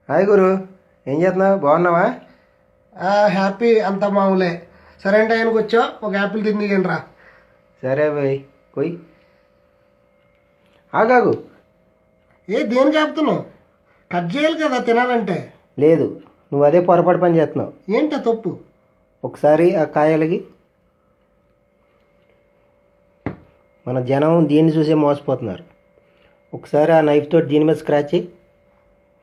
Hi గురు, ఏం చేస్తున్నావు? బాగున్నావా? హ్యాపీ అంత మామూలే. సరే అంటే ఆయనకు వచ్చావు, ఒక యాపిల్ తిందిగండి రా. సరే బాయ్, పోయి ఆగాగు. దేని చెప్తున్నావు? కట్ చేయాలి కదా తినాలంటే. లేదు, నువ్వు అదే పొరపాటు పని చేస్తున్నావు. ఏంటో తప్పు? ఒకసారి ఆ కాయలకి మన జనం దీన్ని చూసే మోసపోతున్నారు. ఒకసారి ఆ నైఫ్ తోటి దీని మీద స్క్రాచ్ చేయి.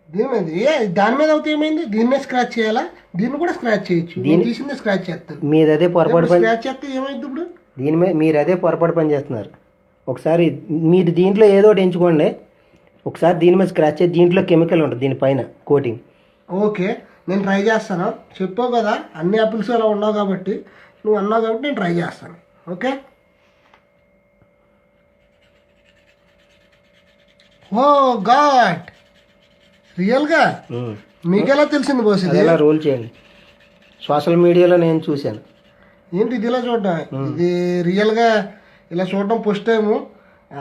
దీని మీద దాని మీద అవుతే ఏమైంది? దీని మీద స్క్రాచ్ చేయాలా? దీన్ని కూడా స్క్రాచ్ చేయొచ్చు. దీన్ని తీసింది స్క్రాచ్ చేస్తాను. మీరు అదే పొరపాటు పని స్క్రాచ్ చేస్తే ఏమైంది ఇప్పుడు? దీని మీద మీరు అదే పొరపాటు పని చేస్తున్నారు. ఒకసారి మీరు దీంట్లో ఏదో ఒకటి ఎంచుకోండి. ఒకసారి దీని మీద స్క్రాచ్ చేయి. దీంట్లో కెమికల్ ఉంటుంది, దీనిపైన కోటింగ్. ఓకే, నేను ట్రై చేస్తాను. చెప్పావు కదా అన్ని యాపిల్స్ అలా ఉండవు కాబట్టి, నువ్వు అన్నావు కాబట్టి నేను ట్రై చేస్తాను. ఓకే. ఓ గాడ్, రియల్గా మీకెలా తెలిసింది బాస్? ఇది ఎలా రోల్ చేయండి. సోషల్ మీడియాలో నేను చూశాను. ఏంటి ఇది ఇలా చూడడం? ఇది రియల్గా ఇలా చూడడం ఫస్ట్ టైము.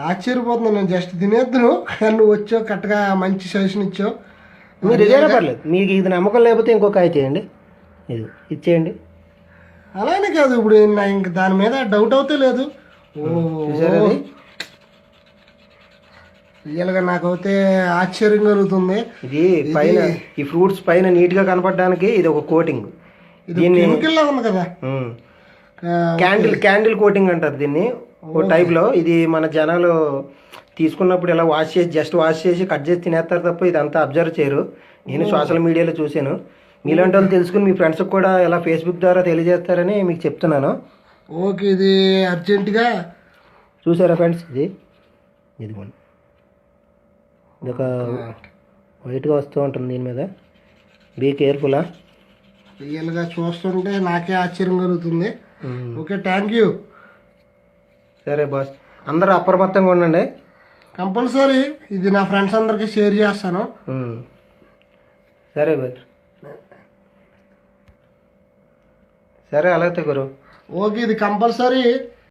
ఆశ్చర్యపోతున్నాను. నేను జస్ట్ తినేద్దును, నువ్వు వచ్చావు కరెక్ట్గా మంచి సజెషన్ ఇచ్చావు. మీరు ఇదేనా పర్లేదు. మీకు ఇది నమ్మకం లేకపోతే ఇంకో కాయ చేయండి. ఇది ఇచ్చేయండి. అలానే కాదు, ఇప్పుడు నా ఇంక దాని మీద డౌట్ అవుతే లేదు. చూసారా? రియల్గా నాకైతే ఆశ్చర్యం కలుగుతుంది. ఇది పైన ఈ ఫ్రూట్స్ పైన నీట్ గా కనపడడానికి ఇది ఒక కోటింగ్. దీన్ని కెమికల్ ఉంది కదా, క్యాండిల్ కోటింగ్ అంటారు దీన్ని. ఓ టైప్ లో ఇది మన జనాలు తీసుకున్నప్పుడు ఇలా జస్ట్ వాష్ చేసి కట్ చేసి తినేస్తారు తప్ప ఇదంతా అబ్జర్వ్ చేయరు. నేను సోషల్ మీడియాలో చూశాను. మీలాంటి వాళ్ళు తెలుసుకుని మీ ఫ్రెండ్స్కి కూడా ఇలా ఫేస్బుక్ ద్వారా తెలియజేస్తారని మీకు చెప్తున్నాను. ఓకే, ఇది అర్జెంటుగా చూసారా ఫ్రెండ్స్? ఇదిగోండి, ఇది ఒక వైట్గా వస్తూ ఉంటుంది దీని మీద. బీ కేర్ఫుల్లా. రియల్గా చూస్తుంటే నాకే ఆశ్చర్యం కలుగుతుంది. Okay, thank you. సరే బాస్, అందరూ అప్రమత్తంగా ఉండండి. కంపల్సరీ ఇది నా ఫ్రెండ్స్ అందరికీ షేర్ చేస్తాను. సరే బాయ్. సరే అలాగే గురు. ఓకే, ఇది కంపల్సరీ